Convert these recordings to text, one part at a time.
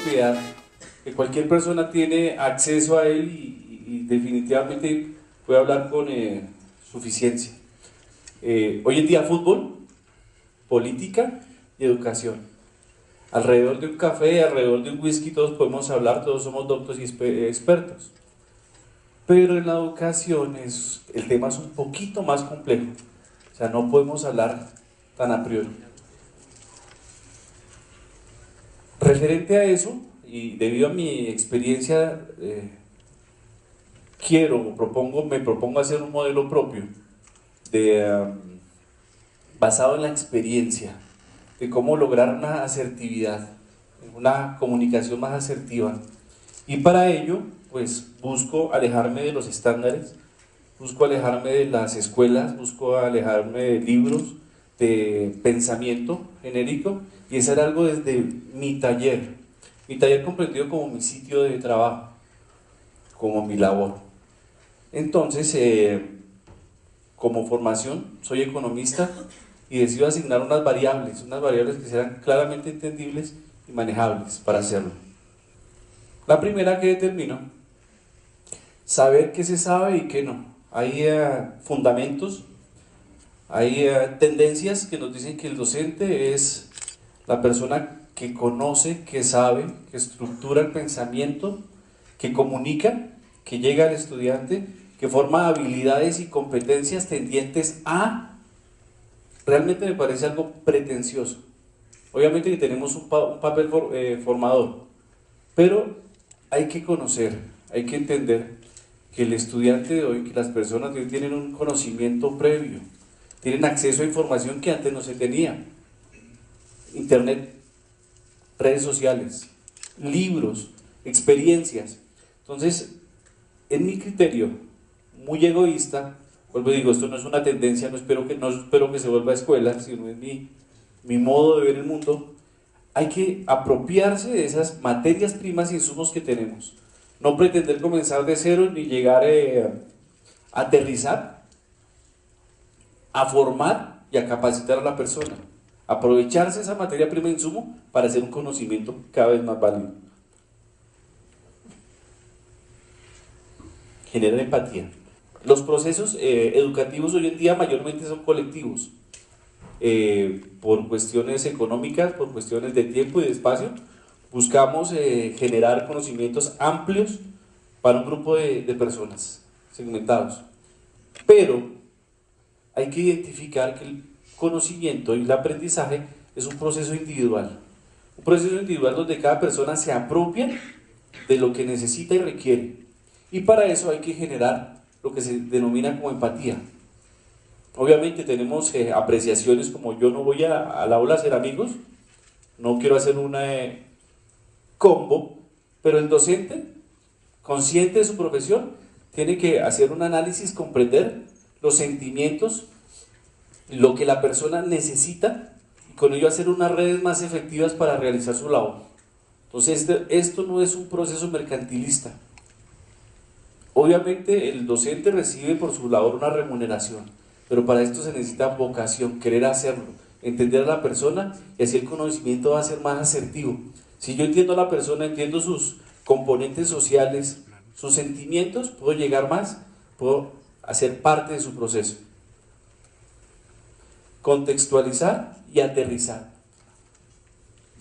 propiedad, que cualquier persona tiene acceso a él y definitivamente puede hablar con suficiencia. Hoy en día fútbol, política y educación. Alrededor de un café, alrededor de un whisky, todos podemos hablar, todos somos doctos y expertos. Pero en la educación el tema es un poquito más complejo. O sea, no podemos hablar tan a priori. Referente a eso, y debido a mi experiencia, me propongo hacer un modelo propio basado en la experiencia de cómo lograr una asertividad, una comunicación más asertiva. Y para ello, pues busco alejarme de los estándares, busco alejarme de las escuelas, busco alejarme de libros, de pensamiento genérico y hacer algo desde mi taller. Mi taller comprendido como mi sitio de trabajo, como mi labor. Entonces, como formación, soy economista y decido asignar unas variables que sean claramente entendibles y manejables para hacerlo. La primera que determino, saber qué se sabe y qué no. Hay fundamentos, hay tendencias que nos dicen que el docente es la persona que conoce, que sabe, que estructura el pensamiento, que comunica, que llega al estudiante, que forma habilidades y competencias tendientes a... Realmente me parece algo pretencioso. Obviamente que tenemos un papel formador, pero hay que conocer, hay que entender que el estudiante de hoy, que las personas de hoy tienen un conocimiento previo, tienen acceso a información que antes no se tenía. Internet, redes sociales, libros, experiencias. Entonces, en mi criterio, muy egoísta, vuelvo y digo, esto no es una tendencia, no espero que se vuelva a escuela, sino es mi modo de ver el mundo. Hay que apropiarse de esas materias primas e insumos que tenemos. No pretender comenzar de cero ni llegar a aterrizar, a formar y a capacitar a la persona. Aprovecharse esa materia prima e insumo para hacer un conocimiento cada vez más válido. Genera empatía. Los procesos educativos hoy en día mayormente son colectivos, por cuestiones económicas, por cuestiones de tiempo y de espacio. Buscamos generar conocimientos amplios para un grupo de personas segmentados, pero hay que identificar que el conocimiento y el aprendizaje es un proceso individual donde cada persona se apropia de lo que necesita y requiere, y para eso hay que generar lo que se denomina como empatía. Obviamente tenemos apreciaciones como yo no voy al aula a hacer amigos, no quiero hacer una combo, pero el docente, consciente de su profesión, tiene que hacer un análisis, comprender los sentimientos, lo que la persona necesita, y con ello hacer unas redes más efectivas para realizar su labor. Entonces esto no es un proceso mercantilista. Obviamente el docente recibe por su labor una remuneración, pero para esto se necesita vocación, querer hacerlo, entender a la persona, y así el conocimiento va a ser más asertivo. Si yo entiendo a la persona, entiendo sus componentes sociales, sus sentimientos, puedo llegar más, puedo hacer parte de su proceso. Contextualizar y aterrizar.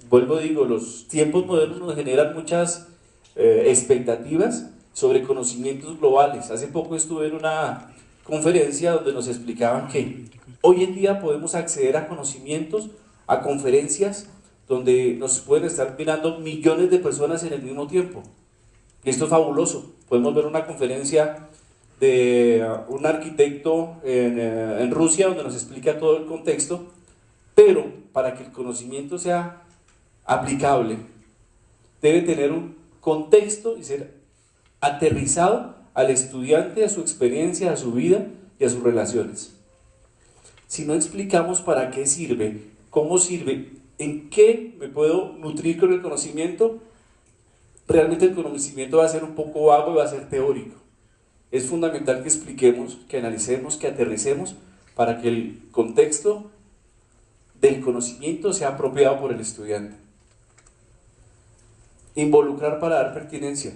Vuelvo digo, los tiempos modernos nos generan muchas expectativas sobre conocimientos globales. Hace poco estuve en una conferencia donde nos explicaban que hoy en día podemos acceder a conocimientos, a conferencias donde nos pueden estar mirando millones de personas en el mismo tiempo. Y esto es fabuloso. Podemos ver una conferencia de un arquitecto en Rusia donde nos explica todo el contexto, pero para que el conocimiento sea aplicable debe tener un contexto y ser aterrizado al estudiante, a su experiencia, a su vida y a sus relaciones. Si no explicamos para qué sirve, cómo sirve, en qué me puedo nutrir con el conocimiento, realmente el conocimiento va a ser un poco vago y va a ser teórico. Es fundamental que expliquemos, que analicemos, que aterricemos para que el contexto del conocimiento sea apropiado por el estudiante. Involucrar para dar pertinencia.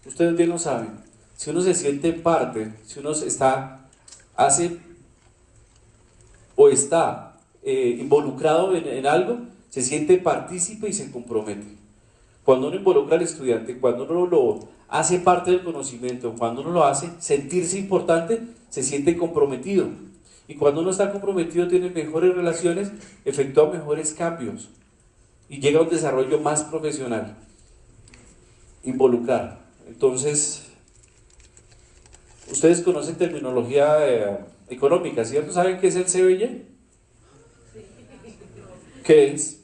Ustedes bien lo saben. Si uno se siente parte, si uno hace o está involucrado en algo, se siente partícipe y se compromete. Cuando uno involucra al estudiante, cuando uno lo hace parte del conocimiento, cuando uno lo hace sentirse importante, se siente comprometido. Y cuando uno está comprometido tiene mejores relaciones, efectúa mejores cambios y llega a un desarrollo más profesional. Involucrar. Entonces, ustedes conocen terminología económica, ¿cierto? ¿Saben qué es el CBY? ¿Qué es?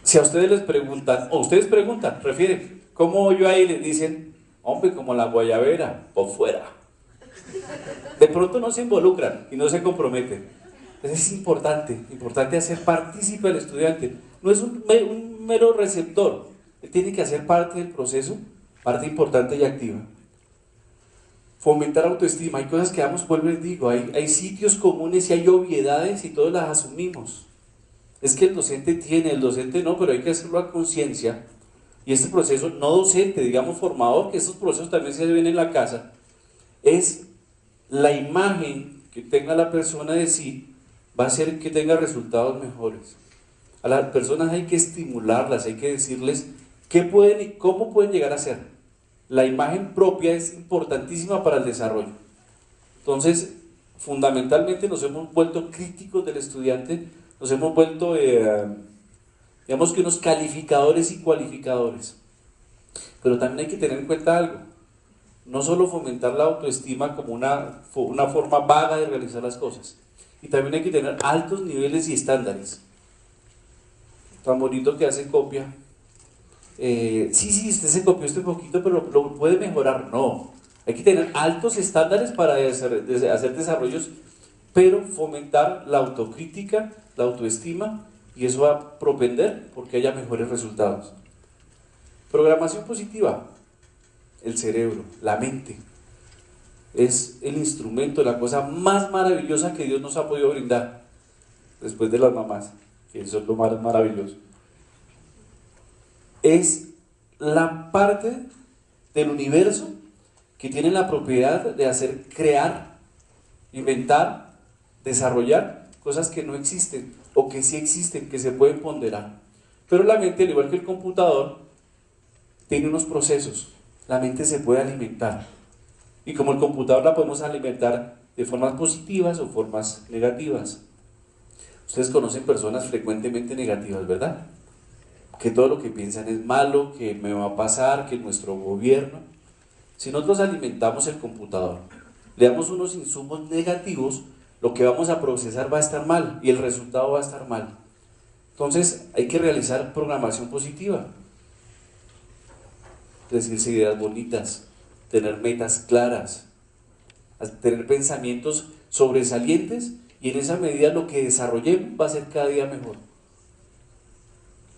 Si a ustedes les preguntan, o ustedes preguntan, refieren, ¿cómo yo ahí? Les dicen, hombre, como la guayabera, por fuera. De pronto no se involucran y no se comprometen. Entonces es importante hacer partícipe al estudiante. No es un mero receptor, él tiene que hacer parte del proceso, parte importante y activa. Fomentar autoestima, hay cosas que vuelvo y digo, hay sitios comunes y hay obviedades y todos las asumimos. Es que el docente no, pero hay que hacerlo a conciencia. Y este proceso, no docente, digamos formador, que estos procesos también se ven en la casa, es la imagen que tenga la persona de sí, va a hacer que tenga resultados mejores. A las personas hay que estimularlas, hay que decirles qué pueden y cómo pueden llegar a ser. La imagen propia es importantísima para el desarrollo. Entonces, fundamentalmente nos hemos vuelto críticos del estudiante, nos hemos vuelto, digamos que unos calificadores y cualificadores. Pero también hay que tener en cuenta algo, no solo fomentar la autoestima como una forma vaga de realizar las cosas, y también hay que tener altos niveles y estándares. Tan bonito que hace copia. Sí, usted se copió este poquito, pero lo puede mejorar. No, hay que tener altos estándares para hacer desarrollos, pero fomentar la autocrítica, la autoestima, y eso va a propender porque haya mejores resultados. Programación positiva. El cerebro, la mente, es el instrumento, la cosa más maravillosa que Dios nos ha podido brindar, después de las mamás, que eso es lo más maravilloso. Es la parte del universo que tiene la propiedad de hacer crear, inventar, desarrollar cosas que no existen o que sí existen, que se pueden ponderar. Pero la mente, al igual que el computador, tiene unos procesos. La mente se puede alimentar. Y como el computador la podemos alimentar de formas positivas o formas negativas. Ustedes conocen personas frecuentemente negativas, ¿verdad? Que todo lo que piensan es malo, que me va a pasar, que nuestro gobierno. Si nosotros alimentamos el computador, le damos unos insumos negativos, lo que vamos a procesar va a estar mal y el resultado va a estar mal. Entonces hay que realizar programación positiva, decirse ideas bonitas, tener metas claras, tener pensamientos sobresalientes, y en esa medida lo que desarrollemos va a ser cada día mejor.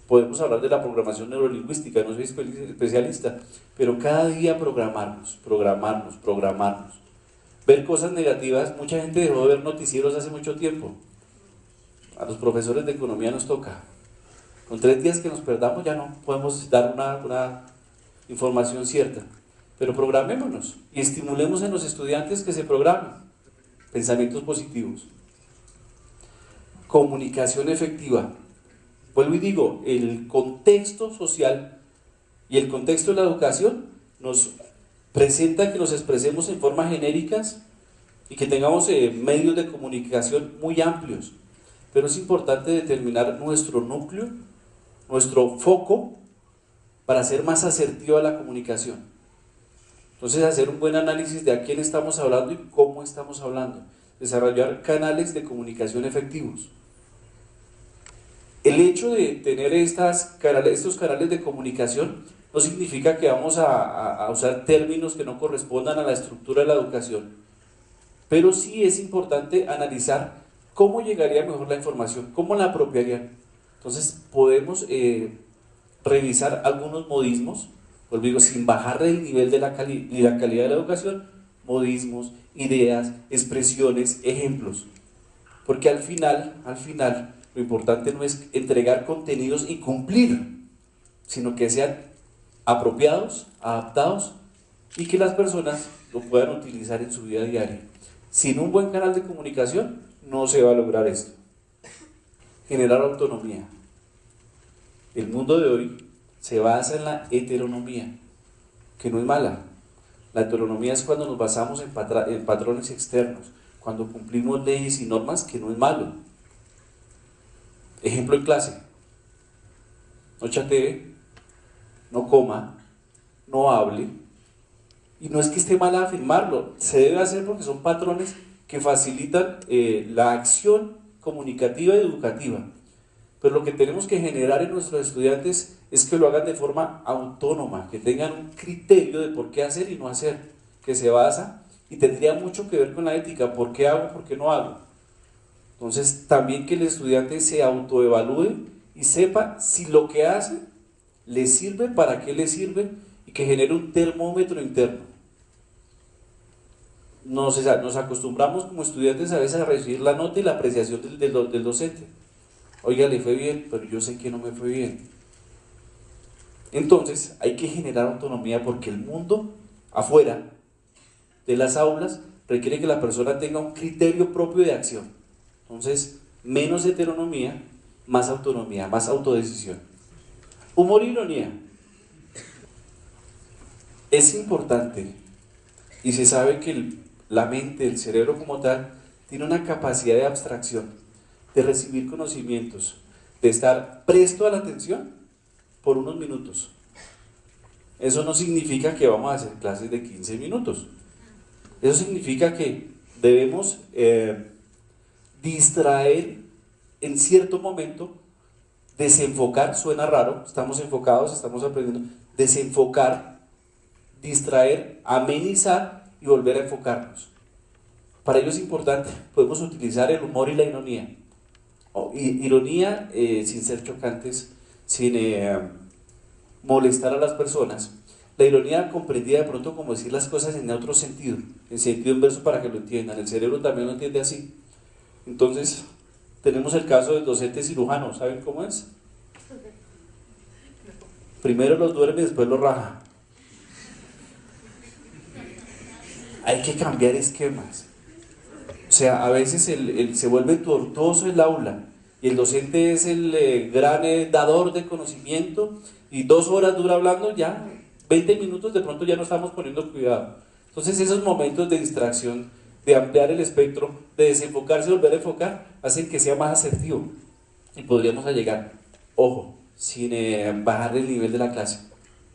Podemos hablar de la programación neurolingüística, no soy especialista, pero cada día programarnos. Ver cosas negativas, mucha gente dejó de ver noticieros hace mucho tiempo. A los profesores de economía nos toca. Con 3 días que nos perdamos ya no podemos dar una información cierta. Pero programémonos y estimulemos en los estudiantes que se programen. Pensamientos positivos. Comunicación efectiva. Vuelvo y digo, el contexto social y el contexto de la educación nos presenta que nos expresemos en formas genéricas y que tengamos medios de comunicación muy amplios, pero es importante determinar nuestro núcleo, nuestro foco, para ser más asertiva la comunicación. Entonces, hacer un buen análisis de a quién estamos hablando y cómo estamos hablando, desarrollar canales de comunicación efectivos. El hecho de tener estos canales de comunicación no significa que vamos a usar términos que no correspondan a la estructura de la educación, pero sí es importante analizar cómo llegaría mejor la información, cómo la apropiarían. Entonces podemos revisar algunos modismos, pues digo, sin bajar del nivel de la calidad de la educación, modismos, ideas, expresiones, ejemplos, porque al final lo importante no es entregar contenidos y cumplir, sino que sean apropiados, adaptados y que las personas lo puedan utilizar en su vida diaria. Sin un buen canal de comunicación no se va a lograr esto. Generar autonomía. El mundo de hoy se basa en la heteronomía, que no es mala. La heteronomía es cuando nos basamos en patrones externos, cuando cumplimos leyes y normas, que no es malo. Ejemplo en clase: no chatee, no coma, no hable. Y no es que esté mal afirmarlo, se debe hacer porque son patrones que facilitan la acción comunicativa y educativa. Pero lo que tenemos que generar en nuestros estudiantes es que lo hagan de forma autónoma, que tengan un criterio de por qué hacer y no hacer, que se basa y tendría mucho que ver con la ética: por qué hago, por qué no hago. Entonces también que el estudiante se autoevalúe y sepa si lo que hace le sirve, para qué le sirve, y que genere un termómetro interno. Nos acostumbramos como estudiantes a veces a recibir la nota y la apreciación del docente. Oiga, le fue bien, pero yo sé que no me fue bien. Entonces hay que generar autonomía, porque el mundo afuera de las aulas requiere que la persona tenga un criterio propio de acción. Entonces, menos heteronomía, más autonomía, más autodecisión. Humor e ironía. Es importante, y se sabe que la mente, el cerebro como tal, tiene una capacidad de abstracción, de recibir conocimientos, de estar presto a la atención por unos minutos. Eso no significa que vamos a hacer clases de 15 minutos. Eso significa que debemos distraer en cierto momento, desenfocar. Suena raro, estamos enfocados, estamos aprendiendo. Desenfocar, distraer, amenizar y volver a enfocarnos. Para ello es importante, podemos utilizar el humor y la ironía. Ironía sin ser chocantes, sin molestar a las personas. La ironía comprendida de pronto como decir las cosas en otro sentido, en sentido inverso, para que lo entiendan. El cerebro también lo entiende así. Entonces, tenemos el caso del docente cirujano. ¿Saben cómo es? Primero los duerme y después los raja. Hay que cambiar esquemas. O sea, a veces se vuelve tortuoso el aula y el docente es el gran dador de conocimiento, y 2 horas dura hablando, ya 20 minutos de pronto ya no estamos poniendo cuidado. Entonces esos momentos de distracción, de ampliar el espectro, de desenfocarse y volver a enfocar, hacen que sea más asertivo y podríamos llegar, ojo, sin bajar el nivel de la clase,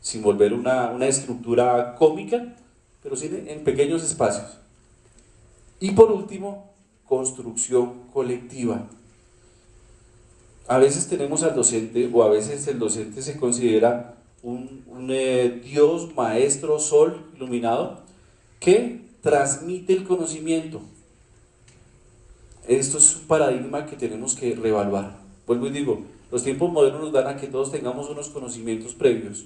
sin volver una estructura cómica, pero sí en pequeños espacios. Y por último, construcción colectiva. A veces tenemos al docente, o a veces el docente se considera un Dios, maestro, sol iluminado, que transmite el conocimiento. Esto es un paradigma que tenemos que reevaluar. Vuelvo y digo, los tiempos modernos nos dan a que todos tengamos unos conocimientos previos,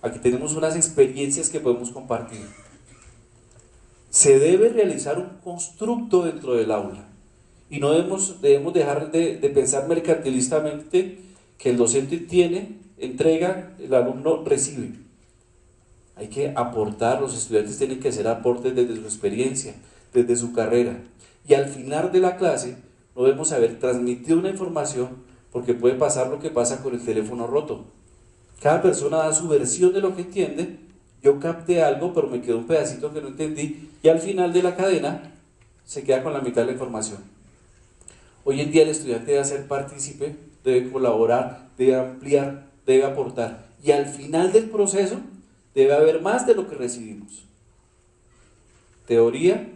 a que tenemos unas experiencias que podemos compartir. Se debe realizar un constructo dentro del aula, y no debemos dejar de pensar mercantilistamente que el docente tiene, entrega, el alumno recibe. Hay que aportar, los estudiantes tienen que hacer aportes desde su experiencia, desde su carrera, y al final de la clase no debemos haber transmitido una información, porque puede pasar lo que pasa con el teléfono roto. Cada persona da su versión de lo que entiende. Yo capté algo, pero me quedó un pedacito que no entendí, y al final de la cadena se queda con la mitad de la información. Hoy en día el estudiante debe ser partícipe, debe colaborar, debe ampliar, debe aportar, y al final del proceso debe haber más de lo que recibimos. Teoría,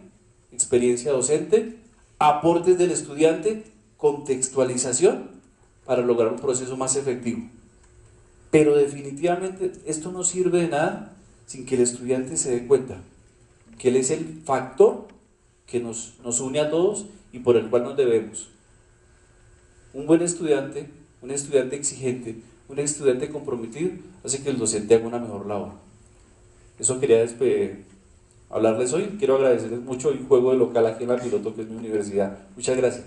experiencia docente, aportes del estudiante, contextualización para lograr un proceso más efectivo. Pero definitivamente esto no sirve de nada sin que el estudiante se dé cuenta que él es el factor que nos une a todos y por el cual nos debemos. Un buen estudiante, un estudiante exigente, un estudiante comprometido, hace que el docente haga una mejor labor. Eso quería hablarles hoy. Quiero agradecerles mucho el juego de local aquí en La Piloto, que es mi universidad. Muchas gracias.